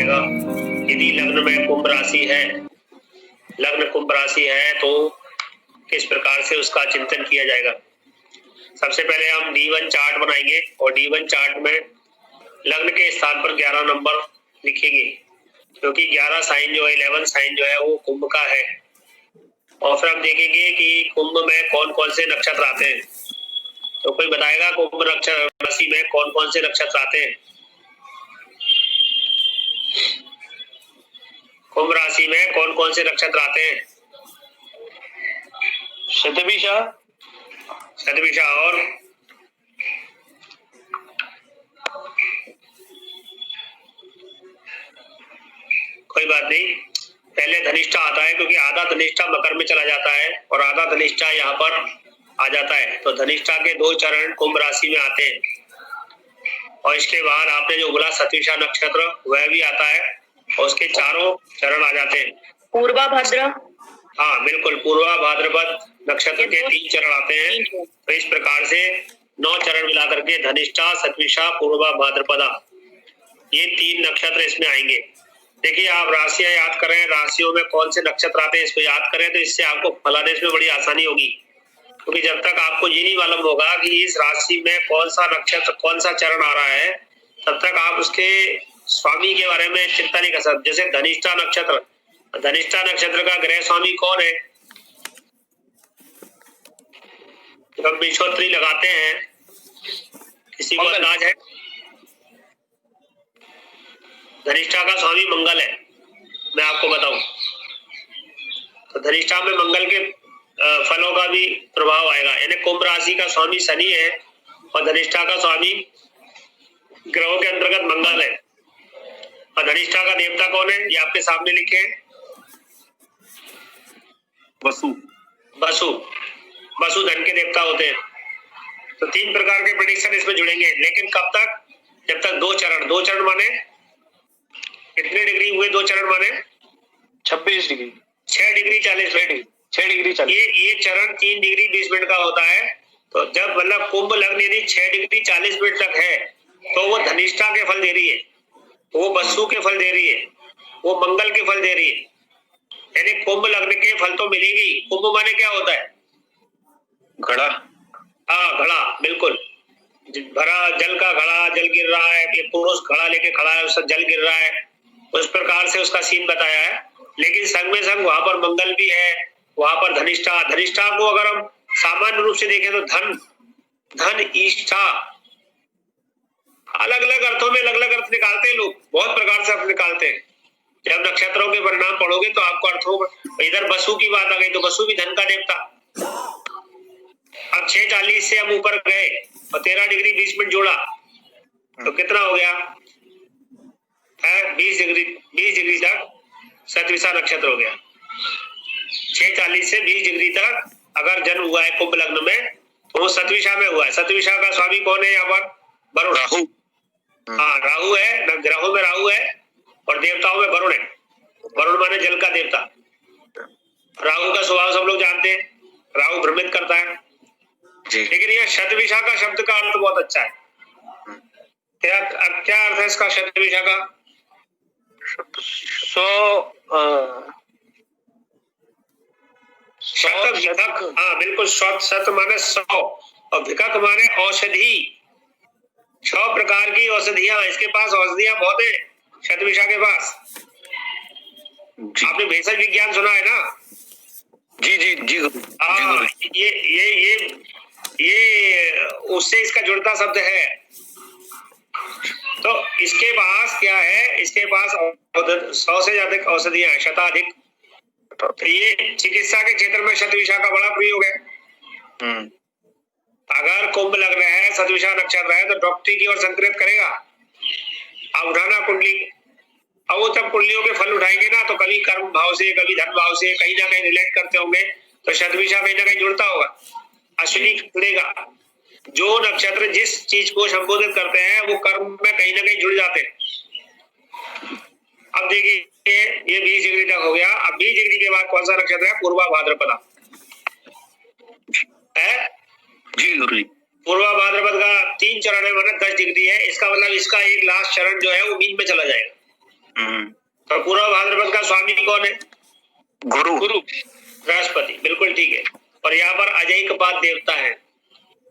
यदि लग्न में कुंभ राशि है, लग्न कुंभ राशि है तो किस प्रकार से उसका चिंतन किया जाएगा। सबसे पहले हम D1 चार्ट बनाएंगे और D1 चार्ट में लग्न के स्थान पर 11 नंबर लिखेंगे, क्योंकि 11 साइन जो है, 11 साइन जो है वो कुंभ का है। और फिर हम देखेंगे कि कुंभ में कौन कौन से नक्षत्र आते हैं। तो कोई बताएगा कुंभ नक्षत्र राशि में कौन कौन से नक्षत्र आते हैं। कुंभ राशि में कौन कौन से नक्षत्र आते हैं। शतभिषा, शतभिषा और कोई बात नहीं, पहले धनिष्ठा आता है, क्योंकि आधा धनिष्ठा मकर में चला जाता है और आधा धनिष्ठा यहाँ पर आ जाता है। तो धनिष्ठा के 2 चरण कुंभ राशि में आते हैं। और इसके बाद आपने जो बोला शतभिषा नक्षत्र, वह भी आता है और उसके 4 चरण आ जाते हैं। पूर्वा भाद्र, हाँ बिल्कुल, पूर्वा भाद्रपद नक्षत्र के 3 चरण आते हैं। तो इस प्रकार से 9 चरण मिलाकर के धनिष्ठा, शतभिषा, पूर्वा भाद्रपदा, ये 3 नक्षत्र इसमें आएंगे। देखिए, आप राशियां याद करें, राशियों में कौन से नक्षत्र आते हैं इसको याद करें, तो इससे आपको फलादेश में बड़ी आसानी होगी। क्योंकि जब तक आपको ये नहीं मालूम होगा कि इस राशि में कौन सा नक्षत्र, कौन सा चरण आ रहा है, तब तक आप उसके स्वामी के बारे में चिंता नहीं कर सकते। जैसे धनिष्ठा नक्षत्र, धनिष्ठा नक्षत्र का ग्रह स्वामी कौन है। जब हम विश्वोत्तरी लगाते हैं, किसी को अंदाज है। धनिष्ठा का स्वामी मंगल है, मैं आपको बताऊं। तो धनिष्ठा में मंगल के फलों का भी प्रभाव आएगा। यानी कुंभ राशि का स्वामी शनि है और धनिष्ठा का स्वामी ग्रहों के अंतर्गत मंगल है। और धनिष्ठा का देवता कौन है, ये आपके सामने लिखे हैं, वसु। वसु, वसु धन के देवता होते हैं। तो 3 प्रकार के प्रेडिक्शन इसमें जुड़ेंगे, लेकिन कब तक, जब तक 2 चरण, 2 चरण माने कितने डिग्री हुए, 2 चरण माने 26 डिग्री, 6 डिग्री 40 मिनट, 6 डिग्री 40। ये चरण 3 डिग्री 20 मिनट का होता है। तो जब मतलब कुंभ लग्न यदि 6 डिग्री 40 मिनट तक है, तो वो धनिष्ठा के फल दे रही है, वो वसु के फल दे रही है, वो मंगल के फल दे रही है। यानी कुंभ लग्न के फल तो मिलेगी। कुंभ माने क्या होता है, घड़ा। हाँ, घड़ा, बिल्कुल, भरा जल का घड़ा, जल गिर रहा है, ये पुरुष घड़ा लेके खड़ा है, उससे जल गिर रहा है, उस प्रकार से उसका सीन बताया है। लेकिन संग में संग वहां पर मंगल भी है, वहां पर धनिष्ठा, धनिष्ठा को अगर हम सामान्य रूप से देखें तो धन, धन ईष्ठा, अलग अलग अर्थों में अलग अलग अर्थ निकालते हैं लोग, बहुत प्रकार से अर्थ निकालते हैं। जब नक्षत्रों के परिणाम पढ़ोगे तो आपको अर्थ होगा। इधर वसु की बात आ गई, तो वसु भी धन का देवता। अब 6:40 से हम ऊपर गए और 13 डिग्री 20 मिनट जोड़ा, तो कितना हो गया, 20 डिग्री तक शतभिषा नक्षत्र हो गया। 6:40 से 20 डिग्री तक अगर जन्म हुआ है कुंभ लग्न में, तो वो शतभिषा में हुआ है। शतभिषा का स्वामी कौन है यहाँ पर, वरुण। राहु, हाँ राहु है, ग्रहों में राहु है और देवताओं में वरुण है। वरुण माने जल का देवता। राहु का स्वभाव सब लोग जानते हैं, राहु भ्रमित करता है। लेकिन यह शतभिषा का शब्द का अर्थ बहुत अच्छा है। क्या अर्थ है इसका, शतभिषा का? 100 शतभिषक, हाँ बिल्कुल, शत माने 100 और भिकक माने औषधि। 100 प्रकार की औषधियां, इसके पास औषधियां बहुत है शतभिषा के पास। आपने भेषज विज्ञान सुना है ना? जी जी जी। हाँ, ये उससे इसका जुड़ता शब्द है। तो इसके पास क्या है, इसके पास 100 से ज्यादा औषधियां हैं, शताधिक। तो ये चिकित्सा के क्षेत्र में शतभिषा का बड़ा प्रयोग है। अगर कुंभ लग्न है, शतभिषा नक्षत्र है, तो डॉक्टरी की ओर संकेत करेगा। अब उठाना कुंडली, अब वो तब कुंडलियों के फल उठाएंगे ना, तो कभी कर्म भाव से, कभी धन भाव से, कहीं ना कहीं रिलेट करते होंगे, तो शतभिषा कहीं ना कहीं जुड़ता होगा, अश्विनी जुड़ेगा। जो नक्षत्र जिस चीज को संबोधित करते हैं वो कर्म में कहीं ना कहीं जुड़ जाते हैं। अब देखिए, ये 20 डिग्री तक हो गया। अब 20 डिग्री के बाद कौन सा नक्षत्र है, पूर्वा भाद्रपदा है जी गुरु। पूर्वा भाद्रपद का 3 चरण है, मतलब 10 डिग्री है। इसका मतलब इसका एक लास्ट चरण जो है वो मीन में चला जाएगा। तो पूर्व भाद्रपद का स्वामी कौन है? गुरु। बृहस्पति, बिल्कुल ठीक है। और यहाँ पर अजय कपात देवता है,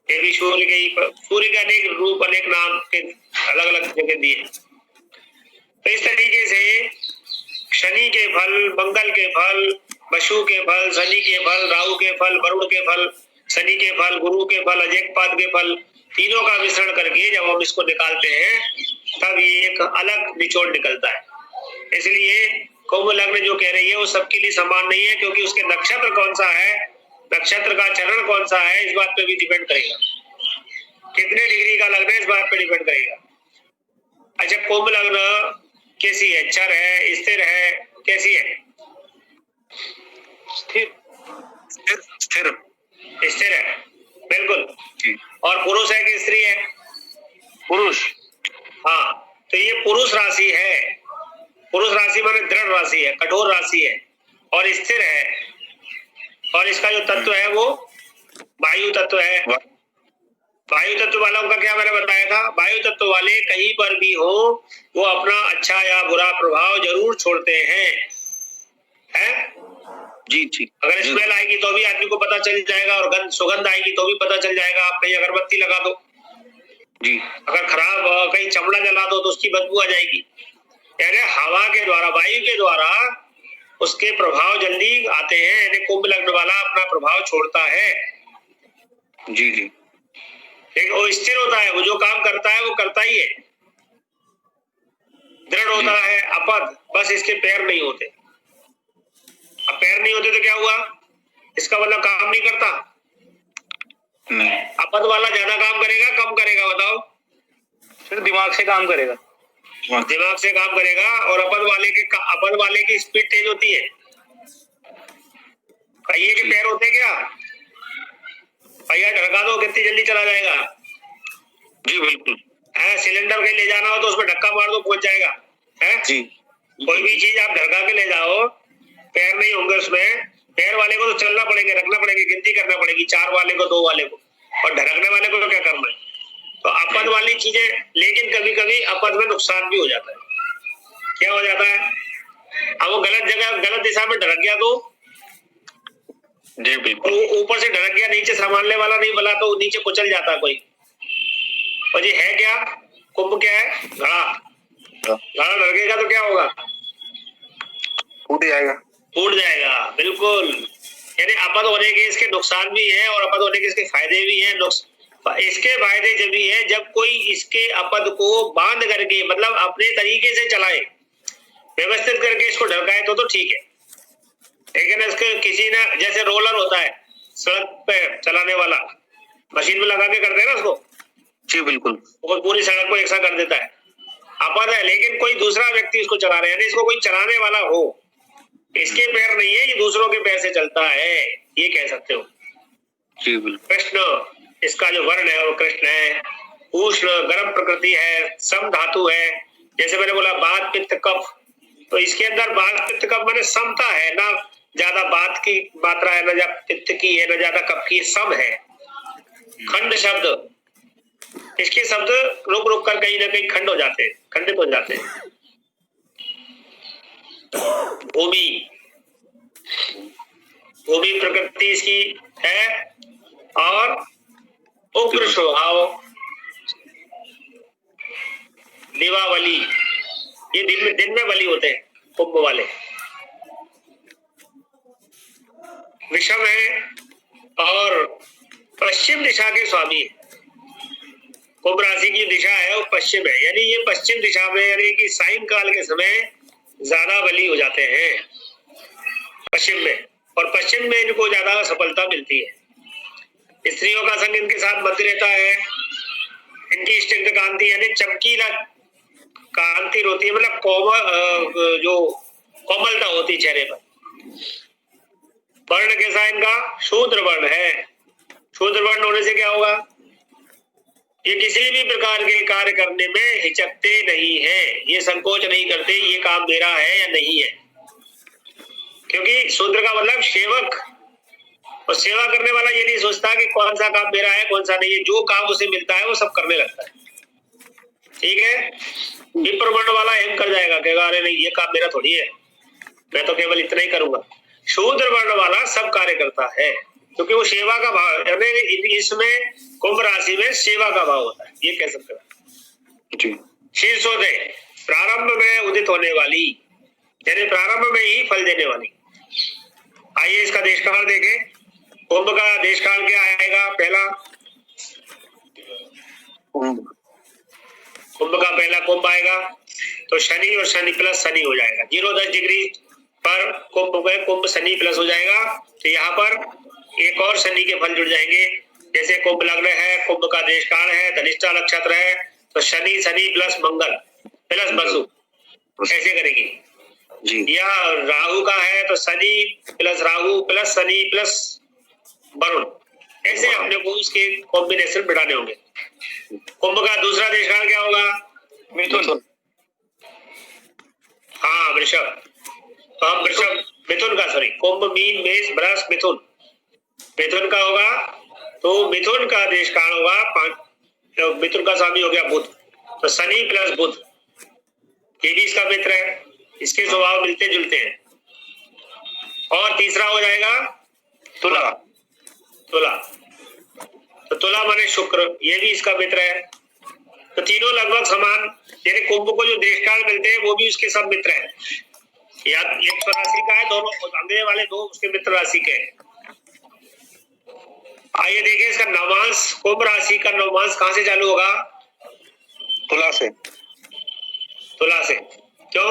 ये भी सूर्य के ही, सूर्य के अनेक रूप अनेक नाम के अलग अलग जगह दिए। तो इस तरीके से शनि के फल, मंगल के फल, वसु के फल, शनि के फल, राहु के फल, वरुण के फल, शनि के फल, गुरु के फल, अजय कपात के फल, तीनों का मिश्रण करके जब हम इसको निकालते हैं तब ये एक अलग निचोड़ निकलता है। इसलिए कुंभ लग्न जो कह रही है वो सबके लिए समान नहीं है, क्योंकि उसके नक्षत्र कौन सा है, नक्षत्र का चरण कौन सा है, इस बात पे भी डिपेंड करेगा। कितने डिग्री का लग्न है इस बात पे डिपेंड करेगा। अच्छा, कुंभ लग्न कैसी है? चर है, स्थिर है, कैसी है? स्थिर स्थिर है, बिल्कुल। और पुरुष है कि स्त्री है? पुरुष। हाँ, तो ये पुरुष राशि है। पुरुष राशि माने दृढ़ राशि है, कठोर राशि है और स्थिर है। और इसका जो तत्व है वो वायु तत्व है। वायु तत्व वालों का क्या मैंने बताया था? वायु तत्व वाले कहीं पर भी हो वो अपना अच्छा या बुरा प्रभाव जरूर छोड़ते हैं, है? जी। अगर स्मेल आएगी तो भी आदमी को पता चल जाएगा, और सुगंध आएगी तो भी पता चल जाएगा। आप कहीं अगरबत्ती लगा दो जी, अगर खराब कहीं चमड़ा जला दो तो उसकी बदबू आ जाएगी। यानी हवा के द्वारा, वायु के द्वारा उसके प्रभाव जल्दी आते हैं। यानी कुंभ लग्न वाला अपना प्रभाव छोड़ता है। जी। लेकिन वो स्थिर होता है, वो जो काम करता है वो करता ही है। दृढ़ होता है, अपद, बस इसके पैर नहीं होते। अब पैर नहीं होते तो क्या हुआ? इसका मतलब काम नहीं करता। अपद वाला ज्यादा काम करेगा कम करेगा? बताओ। फिर दिमाग से काम करेगा। दिमाग से काम करेगा। और अपद वाले की स्पीड तेज होती है। पहिए के पैर होते क्या? पहिया ढका दो कितनी जल्दी चला जाएगा। जी बिल्कुल। सिलेंडर कहीं ले जाना हो तो उसमें धक्का मार दो, पहुंच जाएगा, है जी। कोई भी चीज आप ढका के ले जाओ, पैर नहीं होंगे उसमें, पैर वाले को तो चलना पड़ेगा, रखना पड़ेगी, गिनती करना पड़ेगी, 4 वाले को, 2 वाले को, और ढकने वाले को तो क्या करना है। तो अपद वाली चीजें, लेकिन कभी कभी अपद में नुकसान भी हो जाता है। क्या हो जाता है? अब वो गलत जगह, गलत दिशा में ढक गया तो जी बिल्कुल। ऊपर से ढक गया, नीचे संभालने वाला नहीं मिला तो नीचे कुचल जाता है कोई। और ये है क्या? कुंभ क्या है? घड़ा। घड़ा ढकेगा तो क्या होगा? टूट जाएगा। बिल्कुल। यानी अपद होने के इसके नुकसान भी है और अपद होने के इसके फायदे भी हैं। इसके फायदे जब भी है जब कोई इसके अपद को बांध करके, मतलब अपने तरीके से चलाए, व्यवस्थित करके इसको ढकाए तो ठीक है। लेकिन इसके किसी ने, जैसे रोलर होता है सड़क पे चलाने वाला, मशीन में लगा के करते हैं ना उसको, जी बिल्कुल, वो पूरी सड़क को एक साथ कर देता है। अपद है, लेकिन कोई दूसरा व्यक्ति इसको चला रहा है, इसको कोई चलाने वाला हो, इसके पैर नहीं है, ये दूसरों के पैर से चलता है, ये कह सकते हो। जी बिल्कुल। कृष्ण, इसका जो वर्ण है वो कृष्ण है। उष्ण गर्म प्रकृति है, सम धातु है। जैसे मैंने बोला बात पित्त कफ, तो इसके अंदर बात पित्त कफ माने समता है, ना ज्यादा बात की मात्रा है, ना ज्यादा पित्त की है, ना ज्यादा कफ की, सम है। खंड शब्द, इसके शब्द रुक रुक कर कहीं ना कहीं खंड हो जाते हैं, खंडित हो जाते हैं। भूमि, भूमि प्रकृति इसकी है। और उग्र स्वभाव, दिवावली, ये दिन में बली होते हैं कुंभ वाले। विषम है और पश्चिम दिशा के स्वामी है। कुंभ राशि की दिशा है वो पश्चिम है, यानी ये पश्चिम दिशा में, यानी कि सायंकाल के समय ज्यादा बली हो जाते हैं पश्चिम में, और पश्चिम में इनको ज्यादा सफलता मिलती है। स्त्रियों का संग इनके साथ मध्य रहता है। इनकी स्निग्ध कांति यानी चमकीला कांति होती है, मतलब कोमल, जो कोमलता होती है चेहरे पर। वर्ण कैसा इनका? शूद्र वर्ण है। शूद्र वर्ण होने से क्या होगा? ये किसी भी प्रकार के कार्य करने में हिचकते नहीं है, ये संकोच नहीं करते ये काम मेरा है या नहीं है, क्योंकि शूद्र का मतलब सेवक, और सेवा करने वाला ये नहीं सोचता कि कौन सा काम मेरा है कौन सा नहीं है, जो काम उसे मिलता है वो सब करने लगता है। ठीक है। विप्र वर्ण वाला एम कर जाएगा, कहेगा अरे नहीं ये काम मेरा थोड़ी है, मैं तो केवल इतना ही करूंगा। शूद्र वर्ण वाला सब कार्य करता है, क्योंकि वो सेवा का भाव, इसमें कुंभ राशि में सेवा का भाव होता है, ये कह सकते हैं जी। शीर्षोदय, प्रारंभ में उदित होने वाली, यानी प्रारंभ में ही फल देने वाली। आइए इसका देशकाल देखें। कुंभ का देशकाल क्या आएगा? पहला कुंभ का पहला कुंभ आएगा तो शनि और शनि प्लस शनि हो जाएगा। 0-10 डिग्री पर कुंभ में कुंभ शनि प्लस हो जाएगा, तो यहाँ पर एक और शनि के फल जुड़ जाएंगे। जैसे कुंभ लग्न है, कुंभ का देशकाल है, धनिष्ठा नक्षत्र है, तो शनि शनि प्लस मंगल प्लस वसु, ऐसे करेंगे जी। या राहु का है तो Shani plus Rahu plus Shani plus Varun, ऐसे अपने को उसके कॉम्बिनेशन बिठाने होंगे। कुंभ का दूसरा देशकाल क्या होगा? मिथुन। हाँ वृषभ, तो हम वृषभ मिथुन का, सॉरी कुंभ मीन मेष वृष मिथुन, मिथुन का होगा। तो मिथुन का देशकाल होगा तो मिथुन का स्वामी हो गया बुध, तो शनि प्लस बुध, ये भी इसका मित्र है, इसके स्वभाव मिलते जुलते हैं। और तीसरा हो जाएगा तुला, तुला तो तुला माने शुक्र, ये भी इसका मित्र है। तो तीनों लगभग समान, यानी कुंभ को जो देशकाल मिलते हैं वो भी उसके सब मित्र हैं। या एक राशि का है, दोनों अंधे वाले दो उसके मित्र राशि के। आइए देखिए इसका नवमांश, कुंभ राशि का नवमांश कहां से चालू होगा? तुला से। तुला से क्यों?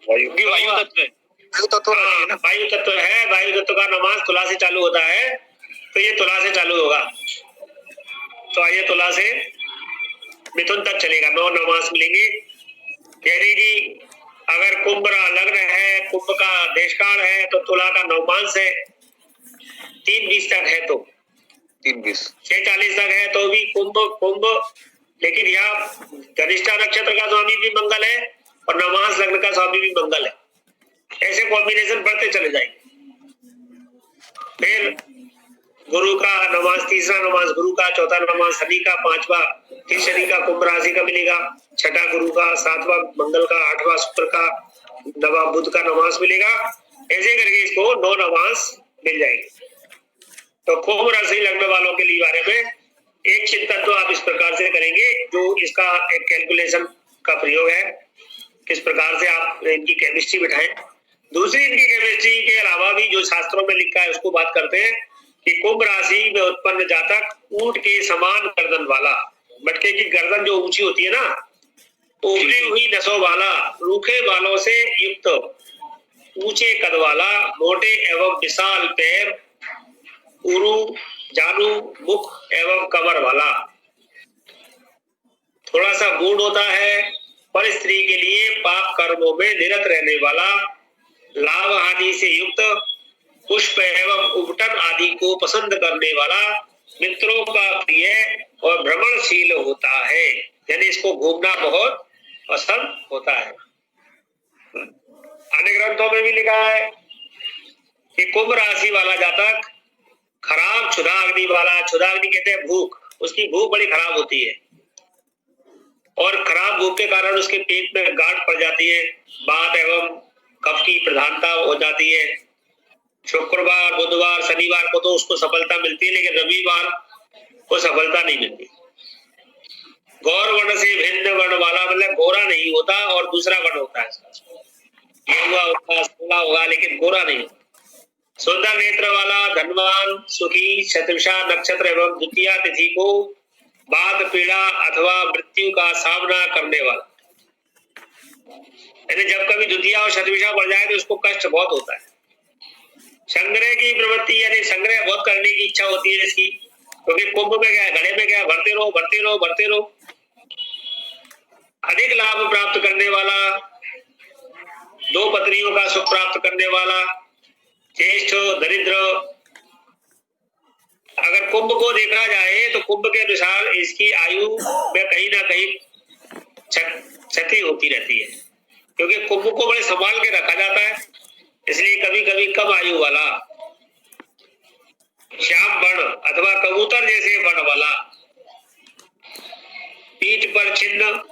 वायु तत्व है, वायु तत्व है, वायु तत्व का नवमांश तुला से चालू होता है, तो ये तुला से चालू होगा। तो आइए तुला से मिथुन तक चलेगा, 9 नवमांश मिलेंगे। यानी कि अगर कुंभ लग्न है, कुंभ का देशकाल है, तो तुला का नवमांश है 3:20 तक है, तो 3:20 6:40 तक है, तो भी कुंभ। लेकिन यहाँ धनिष्ठा नक्षत्र का स्वामी भी मंगल है और नवमांश लग्न का स्वामी भी मंगल है, ऐसे कॉम्बिनेशन बढ़ते चले जाएंगे। फिर गुरु का नवमांश, तीसरा नवमांश गुरु का, चौथा नवमांश शनि का, पांचवा फिर शनि का कुंभ राशि का मिलेगा, छठा गुरु का, सातवां मंगल का, आठवां शुक्र का, नवा बुध का नवमांश मिलेगा। ऐसे करके इसको 9 नवमांश मिल जाएंगे। तो कुंभ राशि लग्न वालों के लिए बारे में एक चिंतन तो आप इस प्रकार से करेंगे, जो इसका एक कैलकुलेशन का प्रयोग है, किस प्रकार से आप इनकी केमिस्ट्री बिठाएं। दूसरी इनकी केमिस्ट्री के अलावा भी जो शास्त्रों में लिखा है उसको बात करते हैं कि कुंभ राशि में उत्पन्न जातक ऊंट के समान गर्दन वाला, मटके की गर्दन जो ऊंची होती है ना, उभरी हुई नसों वाला, रूखे बालों से युक्त, ऊंचे कद वाला, मोटे एवं विशाल पैर, उरु जानू मुख एवं कमर वाला, थोड़ा सा गूढ़ होता है, पर स्त्री के लिए पाप कर्मों में निरत रहने वाला, लाभ हानि से युक्त, पुष्प एवं उबटन आदि को पसंद करने वाला, मित्रों का प्रिय और भ्रमणशील होता है, यानी इसको घूमना बहुत पसंद होता है। अन्य ग्रंथों में भी लिखा है कि कुंभ राशि वाला जातक खराब क्षुधाग्नि वाला, क्षुधाग्नि कहते हैं भूख, उसकी भूख बड़ी खराब होती है और खराब भूख के कारण उसके पेट में गांठ पड़ जाती है, वात एवं कफ की प्रधानता हो जाती है। शुक्रवार, बुधवार, शनिवार को तो उसको सफलता मिलती है, लेकिन रविवार को सफलता नहीं मिलती। गौर वर्ण से भिन्न वर्ण वाला, मतलब गोरा नहीं होता और दूसरा वर्ण होता है इसका, होगा, सोला होगा, लेकिन गोरा नहीं होता। सुंदर नेत्र वाला, धनवान, सुखी, शतभिषा नक्षत्र एवं द्वितीया तिथि को बाद पीड़ा अथवा मृत्यु का सामना करने वाला, यानी जब कभी द्वितीया और शतभिषा बढ़ जाए तो उसको कष्ट बहुत होता है। संग्रह की प्रवृत्ति, यानी संग्रह बहुत करने की इच्छा होती है इसकी, क्योंकि कुंभ में क्या है, घड़े में क्या है, भरते रहो भरते रहो भरते रहो। अधिक लाभ प्राप्त करने वाला, 2 पत्नियों का सुख प्राप्त करने वाला, ज्येष्ठ, दरिद्र। अगर कुंभ को देखा जाए तो कुंभ के अनुसार इसकी आयु में कहीं ना कहीं क्षति होती रहती है, क्योंकि कुंभ को बड़े संभाल के रखा जाता है, इसलिए कभी कभी कम आयु वाला, श्याम वर्ण अथवा कबूतर जैसे वर्ण वाला, पीठ पर चिन्ह,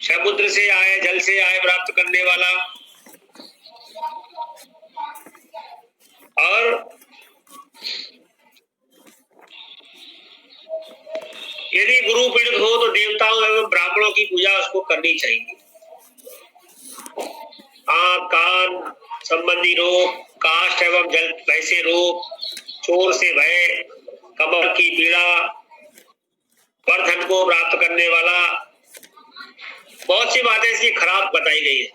समुद्र से आए, जल से आए प्राप्त करने वाला। और यदि गुरु पीड़ित हो तो देवताओं एवं ब्राह्मणों की पूजा उसको करनी चाहिए। आंख कान संबंधी रोग, काष्ठ एवं जल भय से रोग, चोर से भय, कमर की पीड़ा, वर्धन को प्राप्त करने वाला, बहुत सी बातें इसकी खराब बताई गई है।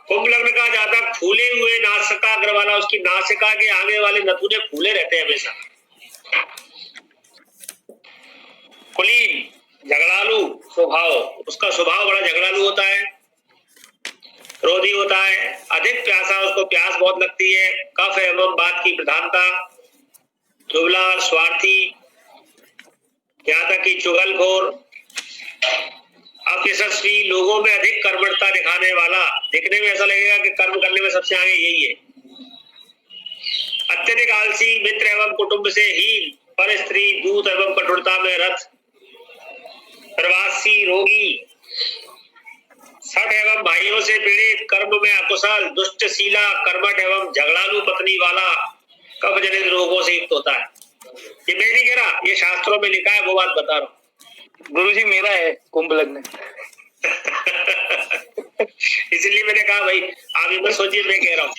कुंभ लग्न का जातक फूले हुए नासिकाग्र वाला, उसकी नासिका के आगे वाले नथुने फूले रहते हैं हमेशा। कुलीन, झगड़ालू स्वभाव, उसका स्वभाव बड़ा झगड़ालू होता है, क्रोधी होता है, अधिक प्यासा, उसको प्यास बहुत लगती है, कफ एवं बात की प्रधानता, दुबला, स्वार्थी, यहाँ तक कि चुगलखोर, अयशस्वी, लोगों में अधिक कर्मठता दिखाने वाला, दिखने में ऐसा लगेगा कि कर्म करने में सबसे आगे यही है। अत्यधिक आलसी, मित्र एवं कुटुंब से हीन, पर स्त्री, दूत एवं कठोरता में रथ, प्रवासी, रोगी, सठ एवं भाइयों से पीड़ित, कर्म में अकुशल, दुष्टशीला, कर्मठ एवं झगड़ालू पत्नी वाला, कफ जनित रोगों से युक्त होता है। ये मैं नहीं कह रहा, ये शास्त्रों में लिखा है, वो बात बता रहा हूँ। गुरुजी मेरा है कुंभ लग्न। इसलिए मैंने कहा भाई आप ये मत सोचिए मैं कह रहा हूँ,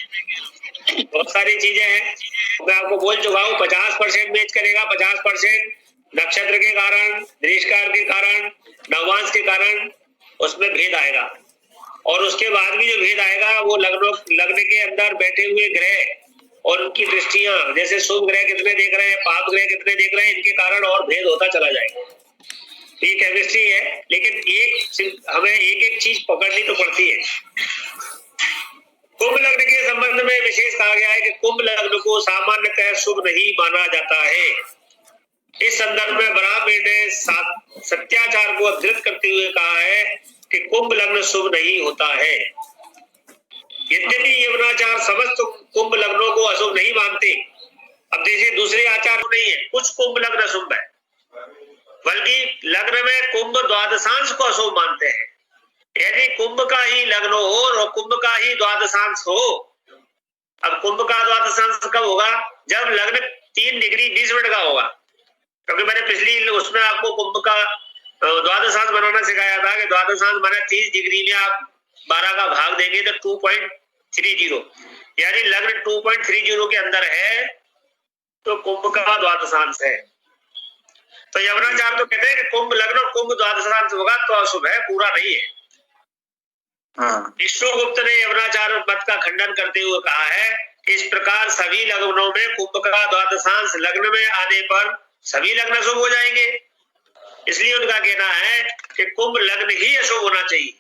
बहुत सारी चीजें हैं। मैं आपको बोल चुका हूँ 50% मैच करेगा, 50% नक्षत्र के कारण, देशकार के कारण, नववांश के कारण उसमें भेद आएगा। और उसके बाद भी जो भेद आएगा वो लग्न के अंदर बैठे हुए ग्रह और उनकी दृष्टियां, जैसे शुभ ग्रह कितने देख रहे हैं, पाप ग्रह कितने देख रहे हैं, इनके कारण और भेद होता चला जाएगा। ये केमिस्ट्री है, लेकिन हमें एक एक चीज पकड़नी तो पड़ती है। कुंभ लग्न के संबंध में विशेष कहा गया है कि कुंभ लग्न को सामान्यतः शुभ नहीं माना जाता है। इस संदर्भ में ब्राह्मण ने सत्याचार को अधृत करते हुए कहा है कि कुंभ लग्न शुभ नहीं होता है। यद्यपि यवनाचार समस्त कुंभ लग्नों को अशुभ नहीं मानते, अब देखिए दूसरे आचार नहीं है, कुछ कुंभ लग्न शुभ है, बल्कि लग्न में कुंभ द्वादशांश को अशुभ मानते हैं। यदि कुंभ का ही लग्न हो और कुंभ का ही द्वादशांश हो, अब कुंभ का द्वादशांश कब होगा? जब लग्न 3 डिग्री 20 मिनट का होगा, क्योंकि मैंने पिछली उसमें आपको कुंभ का द्वादशांश बनाना सिखाया था कि द्वादशांश माने 30 डिग्री में आप 12 का भाग देंगे तो 2.30, यानी लग्न 2.30 के अंदर है तो कुंभ का द्वादशांश है। तो यवनाचार तो कहते हैं कि कुंभ लग्न और कुंभ द्वादशांश होगा तो अशुभ है, पूरा नहीं है। विष्णुगुप्त ने यवनाचार मत का खंडन करते हुए कहा है कि इस प्रकार सभी लग्नों में कुंभ का द्वादशांश लग्न में आने पर सभी लग्न अशुभ हो जाएंगे। इसलिए उनका कहना है कि कुंभ लग्न ही अशुभ होना चाहिए,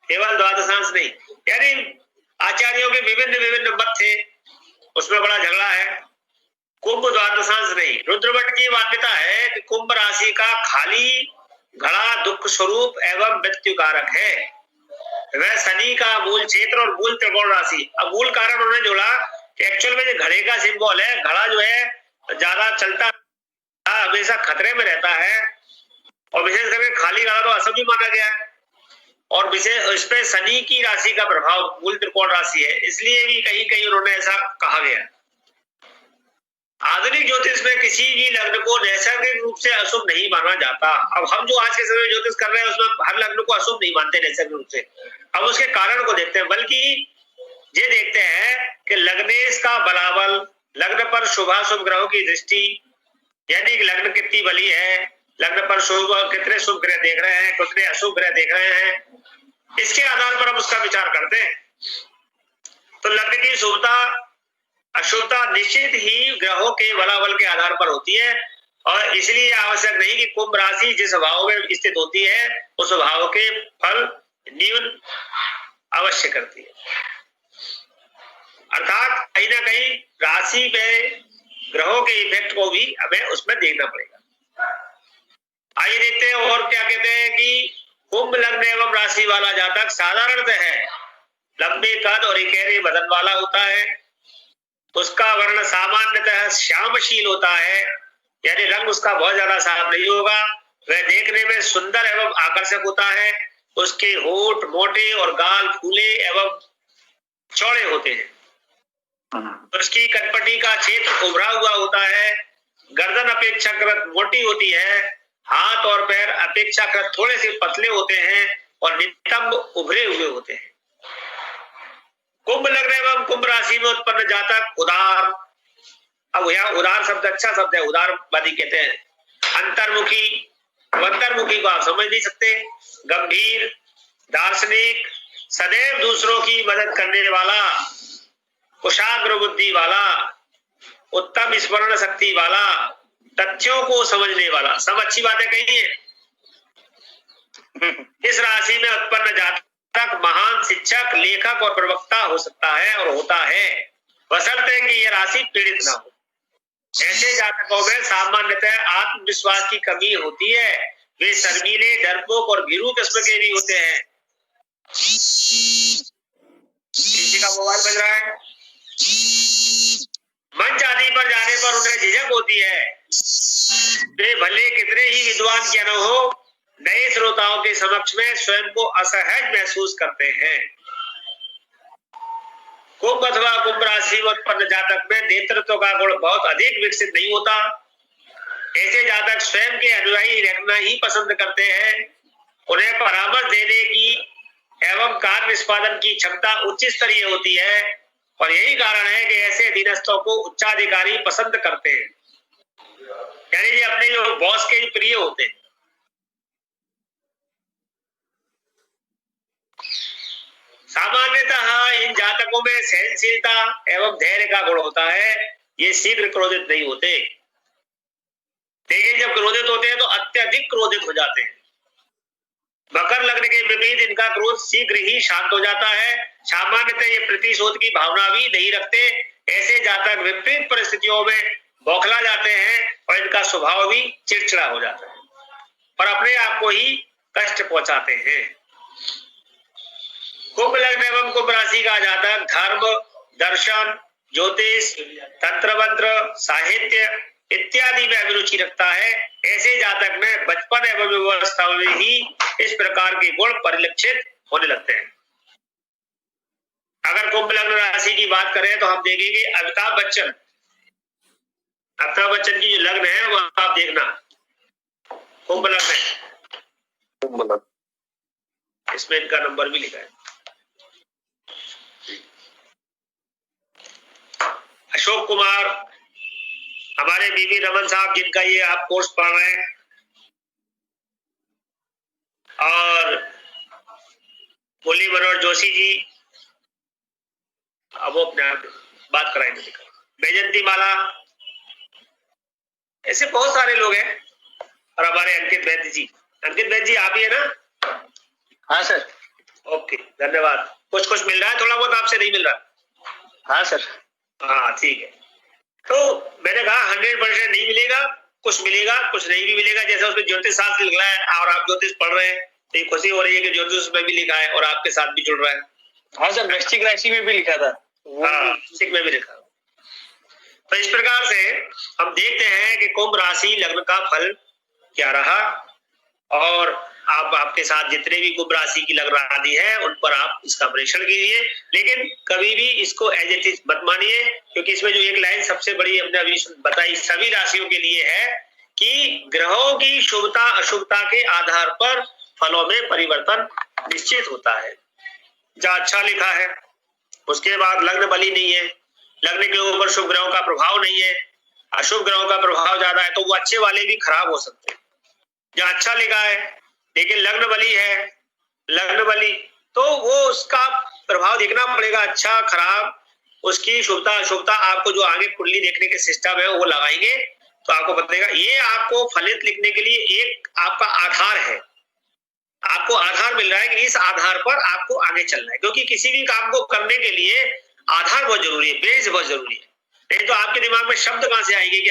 केवल द्वादशांश नहीं। यानी आचार्यों के विभिन्न मत थे, उसमें बड़ा झगड़ा है। कुंभ द्वादशांश नहीं, रुद्रभट्ट की मान्यता है कि कुंभ राशि का खाली घड़ा दुख स्वरूप एवं मृत्यु कारक है। वह शनि का मूल क्षेत्र और मूल त्रिकोण राशि। अब मूल कारण उन्होंने जोड़ा कि एक्चुअल में जो घड़े का सिंबल है, घड़ा जो है ज्यादा चलता हमेशा खतरे में रहता है, और विशेष करके खाली घड़ा तो अशुभ ही माना गया है। और विशेष इस पे शनि की राशि का प्रभाव मूल त्रिकोण राशि है, इसलिए भी कहीं कहीं उन्होंने ऐसा कहा गया। आधुनिक ज्योतिष में किसी भी लग्न को नैसर्गिक रूप से अशुभ नहीं माना जाता। अब हम जो आज के समय ज्योतिष कर रहे हैं उसमें हर लग्न को अशुभ नहीं मानते नैसर्गिक रूप से। अब उसके कारण को देखते हैं, बल्कि ये देखते हैं कि लग्नेश का बलाबल, लग्न पर शुभाशुभ ग्रहों की दृष्टि, यानी कि लग्न कितनी बली है, लग्न पर शुभ कितने शुभ ग्रह देख रहे हैं, कितने अशुभ ग्रह देख रहे हैं, इसके आधार पर हम उसका विचार करते हैं। तो लग्न की शुभता अशुभता निश्चित ही ग्रहों के बलाबल के आधार पर होती है, और इसलिए आवश्यक नहीं कि कुंभ राशि जिस भाव में स्थित होती है उस भाव के फल न्यून अवश्य करती है। अर्थात कहीं ना कहीं राशि में ग्रहों के इफेक्ट को भी हमें उसमें देखना पड़ेगा। आइए देखते हैं और क्या कहते हैं कि कुंभ लग्न एवं राशि वाला जातक साधारणतः है लंबे कद और इकेरे बदन वाला होता है। उसका वर्ण सामान्यतः श्यामशील होता है, यानी रंग उसका बहुत ज्यादा साफ नहीं होगा, वह देखने में सुंदर एवं आकर्षक होता है। उसके होंठ मोटे और गाल फूले एवं चौड़े होते हैं। उसकी कटपटी का क्षेत्र उभरा हुआ होता है। गर्दन अपेक्षाकृत मोटी होती है। हाथ और पैर अपेक्षाकृत थोड़े से पतले होते हैं और नितंब उभरे हुए होते हैं। कुंभ लग्न एवं कुंभ राशि में उत्पन्न जातक उदार, अब यहाँ उदार शब्द अच्छा शब्द है, उदारवादी कहते हैं। अंतर्मुखी, अंतर्मुखी को आप समझ नहीं सकते। गंभीर, दार्शनिक, सदैव दूसरों की मदद करने वाला, कुशाग्र बुद्धि वाला, उत्तम स्मरण शक्ति वाला, तथ्यों को समझने वाला, सब अच्छी बातें कही है। इस राशि में उत्पन्न जातक महान शिक्षक, लेखक और प्रवक्ता हो सकता है और होता है, बशर्ते कि यह राशि पीड़ित ना हो। ऐसे जातकों में सामान्यतः आत्मविश्वास की कमी होती है। वे शर्मीले, डरपोक और भीरू किस्म के भी होते हैं। किसी का मोबाइल बज रहा है। मंच आदि पर जाने पर उन्हें झिझक होती है। वे भले कितने ही विद्वान क्यों न हो, नए श्रोताओं के समक्ष में स्वयं को असहज महसूस करते हैं। कुंभ अथवा कुंभ राशि में उत्पन्न जातक में नेतृत्व का गुण बहुत अधिक विकसित नहीं होता। ऐसे जातक स्वयं के अनुयायी रखना ही पसंद करते हैं। उन्हें परामर्श देने की एवं कार्य निष्पादन की क्षमता उच्च स्तरीय होती है और यही कारण है कि ऐसे अधीनस्थों को उच्चाधिकारी पसंद करते हैं, यानी ये अपने जो बॉस के प्रिय होते हैं। सामान्यतः इन जातकों में सहनशीलता एवं धैर्य का गुण होता है। ये शीघ्र क्रोधित नहीं होते, लेकिन जब क्रोधित होते हैं तो अत्यधिक क्रोधित हो जाते हैं। मकर लग्न के विपरीत इनका क्रोध शीघ्र ही शांत हो जाता है। सामान्यतः ये प्रतिशोध की भावना भी नहीं रखते। ऐसे जातक विपरीत परिस्थितियों में बौखला जाते हैं और इनका स्वभाव भी चिड़चिड़ा हो जाता है और अपने आप को ही कष्ट पहुंचाते हैं। कुंभ लग्न एवं कुंभ राशि का जातक धर्म, दर्शन, ज्योतिष, तंत्र मंत्र, साहित्य इत्यादि में अभिरुचि रखता है। ऐसे जातक में बचपन एवं युवावस्था में ही इस प्रकार के गुण परिलक्षित होने लगते हैं। अगर कुंभ लग्न राशि की बात करें तो हम देखेंगे अमिताभ बच्चन, अमिताभ बच्चन की जो लग्न है वो आप देखना कुंभ लग्न है। इसमें इनका नंबर भी लिखा है। अशोक कुमार, हमारे बीबी रमन साहब जिनका ये आप कोर्स पढ़ रहे हैं, और मुरली मनोहर जोशी जी, अब वो अपने आप बात कराएंगे। बैजंती माला, ऐसे बहुत सारे लोग हैं। और हमारे अंकित वैद्य जी, अंकित वैद्य जी आप ही है ना? हाँ सर। ओके, धन्यवाद। कुछ कुछ मिल रहा है, थोड़ा बहुत आपसे नहीं मिल रहा? हाँ सर। हाँ ठीक है। तो मैंने कहा 100% नहीं मिलेगा, कुछ मिलेगा कुछ नहीं भी मिलेगा। जैसे उसमें ज्योतिष शास्त्र लिखा है और आप ज्योतिष पढ़ रहे हैं तो ये खुशी हो रही है कि ज्योतिष में भी लिखा है और आपके साथ भी जुड़ रहा है। हाँ सर, वृश्चिक राशि में भी लिखा था। हाँ, वृश्चिक में भी लिखा। तो इस प्रकार से हम देखते हैं कि कुंभ राशि लग्न का फल क्या रहा, और आप आपके साथ जितने भी कुंभ राशि की लग्न आदि है उन पर आप इसका परीक्षण कीजिए, लेकिन कभी भी इसको एज इट इज मत मानिए, क्योंकि इसमें जो एक लाइन सबसे बड़ी हमने अभी बताई सभी राशियों के लिए है कि ग्रहों की शुभता अशुभता के आधार पर फलों में परिवर्तन निश्चित होता है। जहाँ अच्छा लिखा है उसके बाद लग्न बली नहीं है, लग्न के ऊपर शुभ ग्रहों का प्रभाव नहीं है, अशुभ ग्रहों का प्रभाव ज्यादा है, तो वो अच्छे वाले भी खराब हो सकते हैं। जहाँ अच्छा लिखा है लेकिन लग्न बली है, लग्न बली, तो वो उसका प्रभाव देखना पड़ेगा, अच्छा खराब, उसकी शुभता अशुभता आपको जो आगे कुंडली देखने के सिस्टम है वो लगाएंगे तो आपको बताएगा। ये आपको फलित लिखने के लिए एक आपका आधार है, आपको आधार मिल रहा है कि इस आधार पर आपको आगे चलना है, क्योंकि किसी भी काम को करने के लिए आधार बहुत जरूरी है, बेस बहुत जरूरी है। नहीं तो आपके दिमाग में शब्द कहां से आएंगे कि